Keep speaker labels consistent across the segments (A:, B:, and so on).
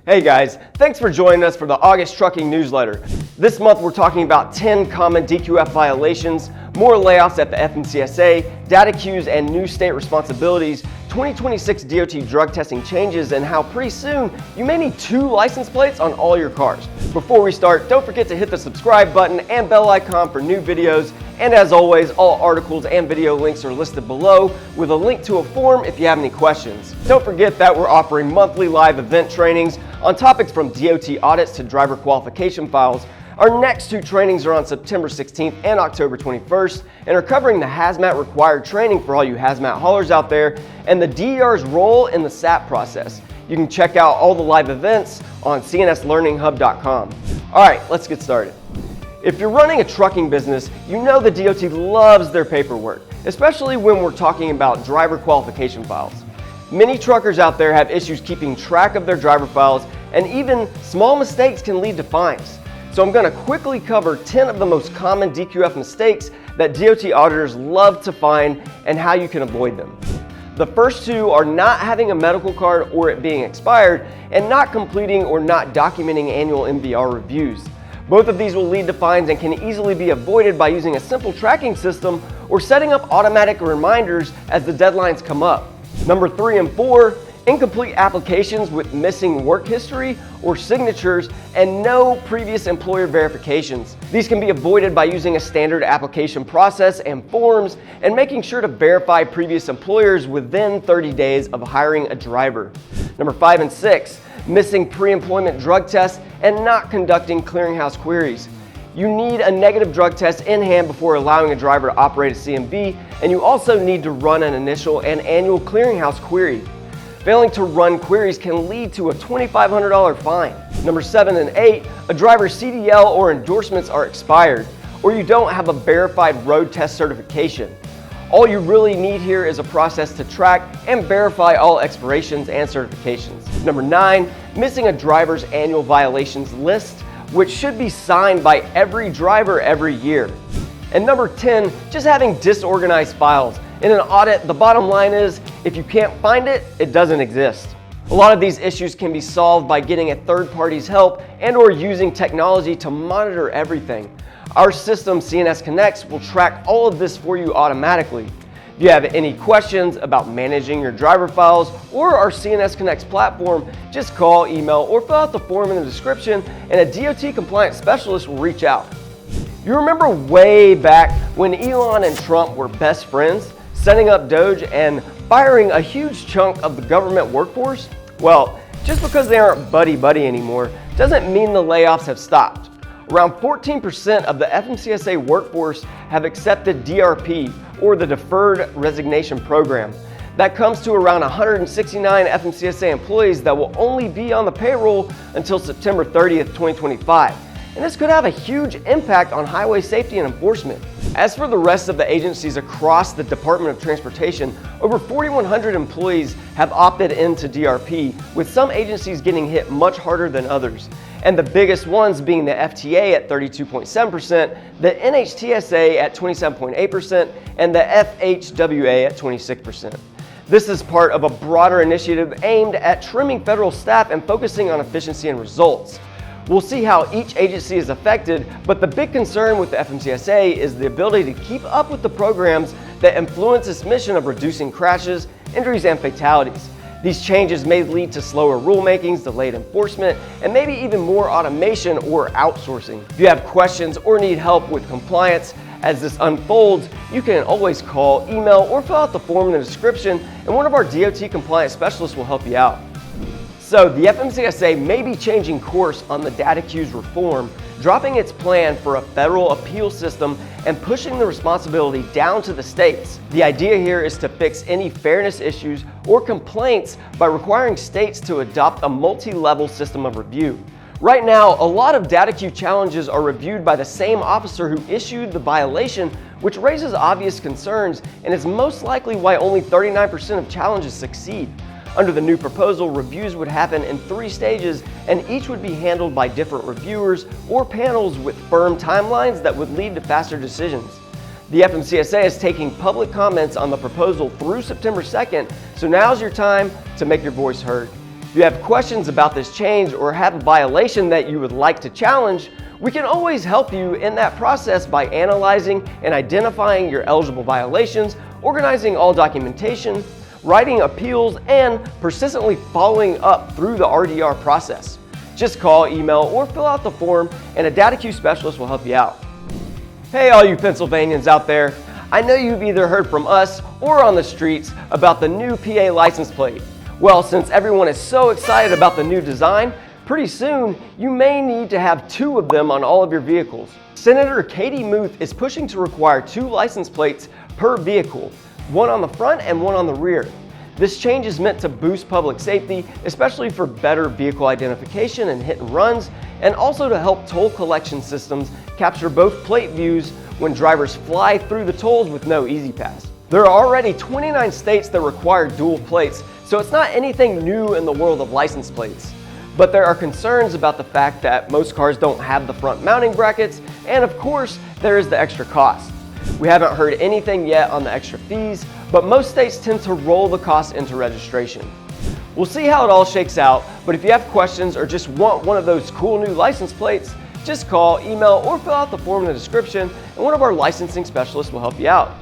A: Hey guys, thanks for joining us for the August Trucking Newsletter. This month we're talking about 10 common DQF violations, more layoffs at the FMCSA, DataQs and new state responsibilities, 2026 DOT drug testing changes, and how pretty soon you may need 2 license plates on all your cars. Before we start, don't forget to hit the subscribe button and bell icon for new videos. And as always, all articles and video links are listed below with a link to a form if you have any questions. Don't forget that we're offering monthly live event trainings on topics from DOT audits to driver qualification files. Our next 2 trainings are on September 16th and October 21st and are covering the hazmat required training for all you hazmat haulers out there and the DER's role in the SAP process. You can check out all the live events on cnslearninghub.com. All right, let's get started. If you're running a trucking business, you know the DOT loves their paperwork, especially when we're talking about driver qualification files. Many truckers out there have issues keeping track of their driver files, and even small mistakes can lead to fines. So I'm going to quickly cover 10 of the most common DQF mistakes that DOT auditors love to find and how you can avoid them. The first 2 are not having a medical card or it being expired, and not completing or not documenting annual MVR reviews. Both of these will lead to fines and can easily be avoided by using a simple tracking system or setting up automatic reminders as the deadlines come up. Number 3 and 4, incomplete applications with missing work history or signatures and no previous employer verifications. These can be avoided by using a standard application process and forms and making sure to verify previous employers within 30 days of hiring a driver. Number 5 and 6, missing pre-employment drug tests and not conducting clearinghouse queries. You need a negative drug test in hand before allowing a driver to operate a CMV, and you also need to run an initial and annual clearinghouse query. Failing to run queries can lead to a $2,500 fine. Number 7 and 8, a driver's CDL or endorsements are expired, or you don't have a verified road test certification. All you really need here is a process to track and verify all expirations and certifications. Number 9, missing a driver's annual violations list, which should be signed by every driver every year. And number 10, just having disorganized files. In an audit, the bottom line is, if you can't find it, it doesn't exist. A lot of these issues can be solved by getting a third party's help and or using technology to monitor everything. Our system, CNS Connects, will track all of this for you automatically. If you have any questions about managing your driver files or our CNS Connects platform, just call, email, or fill out the form in the description and a DOT compliance specialist will reach out. You remember way back when Elon and Trump were best friends, setting up Doge and firing a huge chunk of the government workforce? Well, just because they aren't buddy-buddy anymore doesn't mean the layoffs have stopped. Around 14% of the FMCSA workforce have accepted DRP, or the Deferred Resignation Program. That comes to around 169 FMCSA employees that will only be on the payroll until September 30th, 2025. And this could have a huge impact on highway safety and enforcement. As for the rest of the agencies across the Department of Transportation, over 4,100 employees have opted into DRP, with some agencies getting hit much harder than others. And the biggest ones being the FTA at 32.7%, the NHTSA at 27.8%, and the FHWA at 26%. This is part of a broader initiative aimed at trimming federal staff and focusing on efficiency and results. We'll see how each agency is affected, but the big concern with the FMCSA is the ability to keep up with the programs that influence its mission of reducing crashes, injuries, and fatalities. These changes may lead to slower rulemakings, delayed enforcement, and maybe even more automation or outsourcing. If you have questions or need help with compliance as this unfolds, you can always call, email, or fill out the form in the description, and one of our DOT compliance specialists will help you out. So the FMCSA may be changing course on the DataQ Reform, dropping its plan for a federal appeal system and pushing the responsibility down to the states. The idea here is to fix any fairness issues or complaints by requiring states to adopt a multi-level system of review. Right now, a lot of DataQ challenges are reviewed by the same officer who issued the violation, which raises obvious concerns and is most likely why only 39% of challenges succeed. Under the new proposal, reviews would happen in 3 stages, and each would be handled by different reviewers or panels with firm timelines that would lead to faster decisions. The FMCSA is taking public comments on the proposal through September 2nd, so now's your time to make your voice heard. If you have questions about this change or have a violation that you would like to challenge, we can always help you in that process by analyzing and identifying your eligible violations, organizing all documentation, writing appeals, and persistently following up through the RDR process. Just call, email, or fill out the form and a DataQ specialist will help you out. Hey all you Pennsylvanians out there, I know you've either heard from us or on the streets about the new PA license plate. Well, since everyone is so excited about the new design, pretty soon you may need to have 2 of them on all of your vehicles. Senator Katie Muth is pushing to require 2 license plates per vehicle, one on the front and one on the rear. This change is meant to boost public safety, especially for better vehicle identification and hit and runs, and also to help toll collection systems capture both plate views when drivers fly through the tolls with no easy pass. There are already 29 states that require dual plates, so it's not anything new in the world of license plates. But there are concerns about the fact that most cars don't have the front mounting brackets, and of course, there is the extra cost. We haven't heard anything yet on the extra fees, but most states tend to roll the cost into registration. We'll see how it all shakes out, but if you have questions or just want one of those cool new license plates, just call, email, or fill out the form in the description, and one of our licensing specialists will help you out.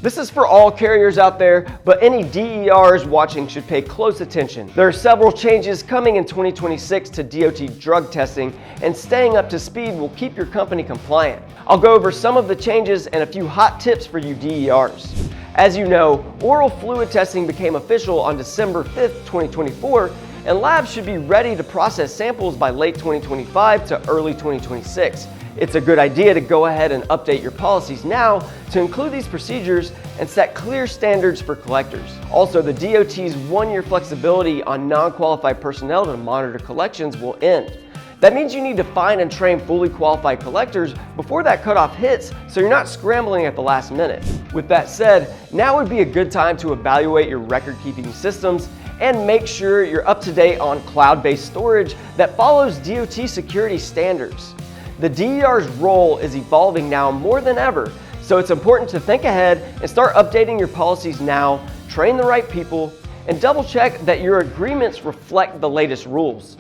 A: This is for all carriers out there, but any DERs watching should pay close attention. There are several changes coming in 2026 to DOT drug testing, and staying up to speed will keep your company compliant. I'll go over some of the changes and a few hot tips for you DERs. As you know, oral fluid testing became official on December 5th, 2024, and labs should be ready to process samples by late 2025 to early 2026. It's a good idea to go ahead and update your policies now to include these procedures and set clear standards for collectors. Also, the DOT's 1-year flexibility on non-qualified personnel to monitor collections will end. That means you need to find and train fully qualified collectors before that cutoff hits, so you're not scrambling at the last minute. With that said, now would be a good time to evaluate your record-keeping systems and make sure you're up to date on cloud-based storage that follows DOT security standards. The DER's role is evolving now more than ever, so it's important to think ahead and start updating your policies now, train the right people, and double check that your agreements reflect the latest rules.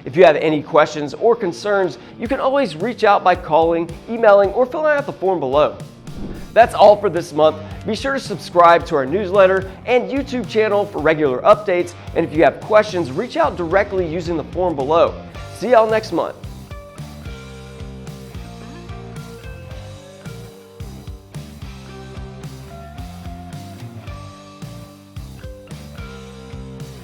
A: If you have any questions or concerns, you can always reach out by calling, emailing, or filling out the form below. That's all for this month. Be sure to subscribe to our newsletter and YouTube channel for regular updates, and if you have questions, reach out directly using the form below. See y'all next month.